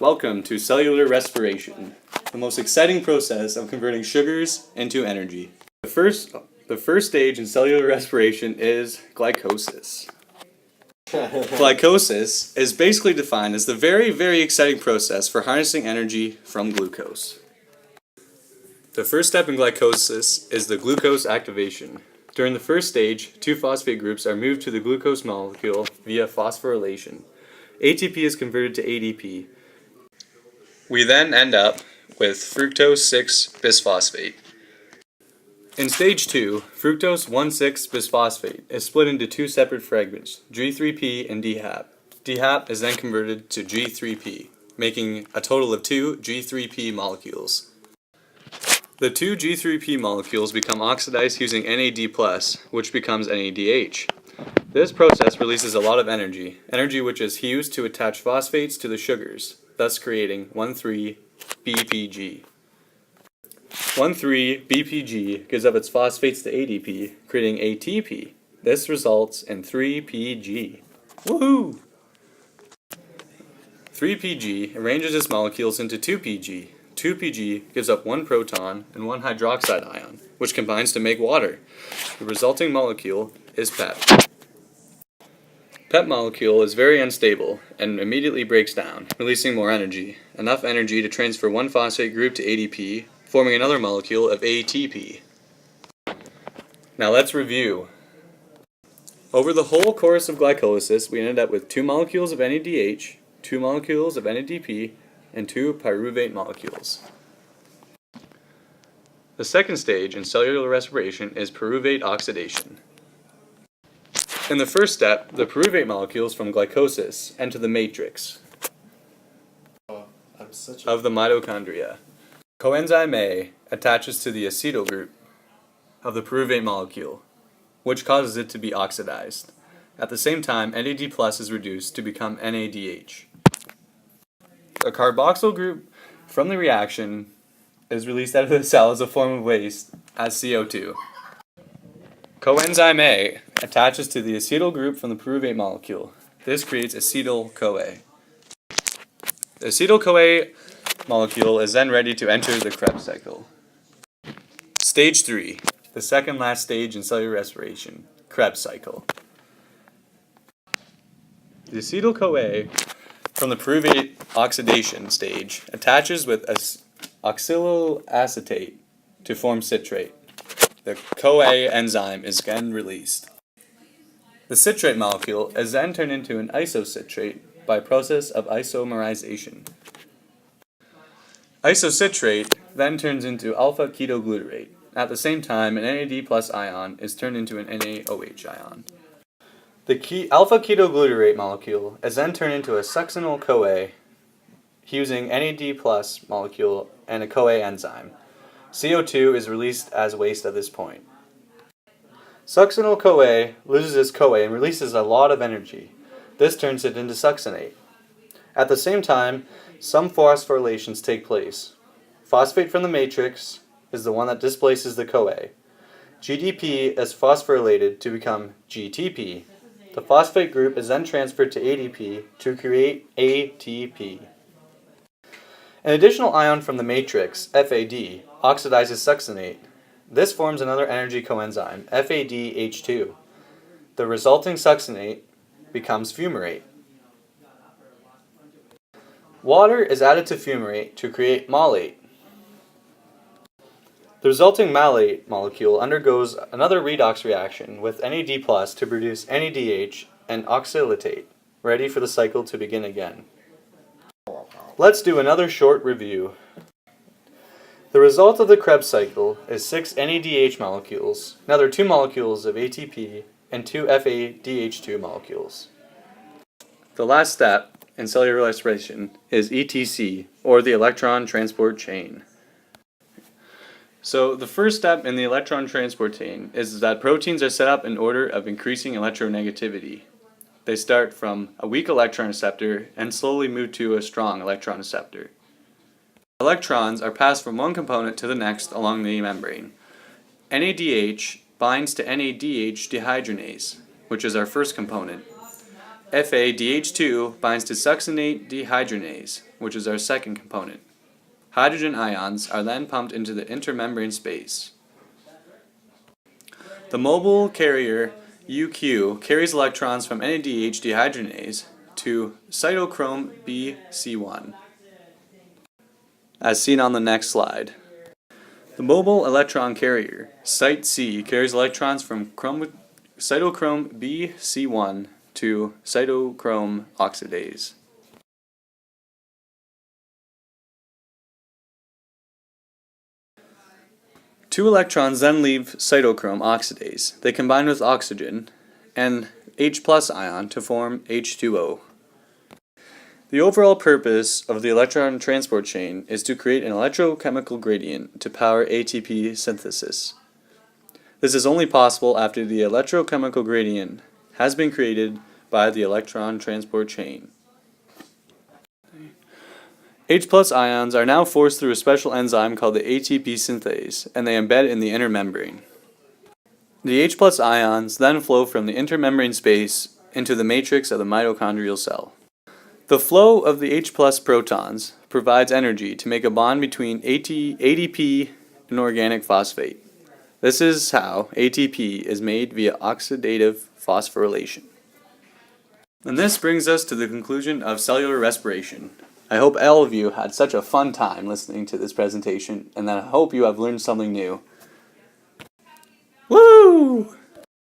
Welcome to cellular respiration, the most exciting process of converting sugars into energy. The first stage in cellular respiration is glycolysis. Glycolysis is basically defined as the very exciting process for harnessing energy from glucose. The first step in glycolysis is the glucose activation. During the first stage, two phosphate groups are moved to the glucose molecule via phosphorylation. ATP is converted to ADP. We then end up with fructose 6-bisphosphate. In stage 2, fructose 1,6-bisphosphate is split into two separate fragments, G3P and DHAP. DHAP is then converted to G3P, making a total of two G3P molecules. The two G3P molecules become oxidized using NAD+, which becomes NADH. This process releases a lot of energy which is used to attach phosphates to the sugars, thus creating 1,3-BPG. 1,3-BPG gives up its phosphates to ADP, creating ATP. This results in 3PG. Woohoo! 3PG arranges its molecules into 2PG. 2PG gives up one proton and one hydroxide ion, which combines to make water. The resulting molecule is PEP. PEP molecule is very unstable and immediately breaks down, releasing more energy, enough energy to transfer one phosphate group to ADP, forming another molecule of ATP. Now let's review. Over the whole course of glycolysis, we ended up with two molecules of NADH, two molecules of NADP, and two pyruvate molecules. The second stage in cellular respiration is pyruvate oxidation. In the first step, the pyruvate molecules from glycolysis enter the matrix of the mitochondria. Coenzyme A attaches to the acetyl group of the pyruvate molecule, which causes it to be oxidized. At the same time, NAD+ is reduced to become NADH. A carboxyl group from the reaction is released out of the cell as a form of waste as CO2. Coenzyme A attaches to the acetyl group from the pyruvate molecule. This creates acetyl-CoA. The acetyl-CoA molecule is then ready to enter the Krebs cycle. Stage 3, the second last stage in cellular respiration, Krebs cycle. The acetyl-CoA from the pyruvate oxidation stage attaches with oxaloacetate to form citrate. The CoA enzyme is again released. The citrate molecule is then turned into an isocitrate by process of isomerization. Isocitrate then turns into alpha-ketoglutarate. At the same time, an NAD+ ion is turned into an NaOH ion. The alpha-ketoglutarate molecule is then turned into a succinyl-CoA using NAD+ molecule and a CoA enzyme. CO2 is released as waste at this point. Succinyl-CoA loses its CoA and releases a lot of energy. This turns it into succinate. At the same time, some phosphorylations take place. Phosphate from the matrix is the one that displaces the CoA. GDP is phosphorylated to become GTP. The phosphate group is then transferred to ADP to create ATP. An additional ion from the matrix, FAD, oxidizes succinate. This forms another energy coenzyme, FADH2. The resulting succinate becomes fumarate. Water is added to fumarate to create malate. The resulting malate molecule undergoes another redox reaction with NAD+ to produce NADH and oxalatate, ready for the cycle to begin again. Let's do another short review. The result of the Krebs cycle is 6 NADH molecules, another 2 molecules of ATP, and 2 FADH2 molecules. The last step in cellular respiration is ETC, or the electron transport chain. So the first step in the electron transport chain is that proteins are set up in order of increasing electronegativity. They start from a weak electron receptor and slowly move to a strong electron receptor. Electrons are passed from one component to the next along the membrane. NADH binds to NADH dehydrogenase, which is our first component. FADH2 binds to succinate dehydrogenase, which is our second component. Hydrogen ions are then pumped into the intermembrane space. The mobile carrier UQ carries electrons from NADH dehydrogenase to cytochrome bC1, as seen on the next slide. The mobile electron carrier, Site C, carries electrons from cytochrome bC1 to cytochrome oxidase. Two electrons then leave cytochrome oxidase. They combine with oxygen and H+ ion to form H2O. The overall purpose of the electron transport chain is to create an electrochemical gradient to power ATP synthesis. This is only possible after the electrochemical gradient has been created by the electron transport chain. H+ ions are now forced through a special enzyme called the ATP synthase, and they embed in the inner membrane. The H+ ions then flow from the intermembrane space into the matrix of the mitochondrial cell. The flow of the H+ protons provides energy to make a bond between ADP and organic phosphate. This is how ATP is made via oxidative phosphorylation. And this brings us to the conclusion of cellular respiration. I hope all of you had such a fun time listening to this presentation, and I hope you have learned something new. Woo!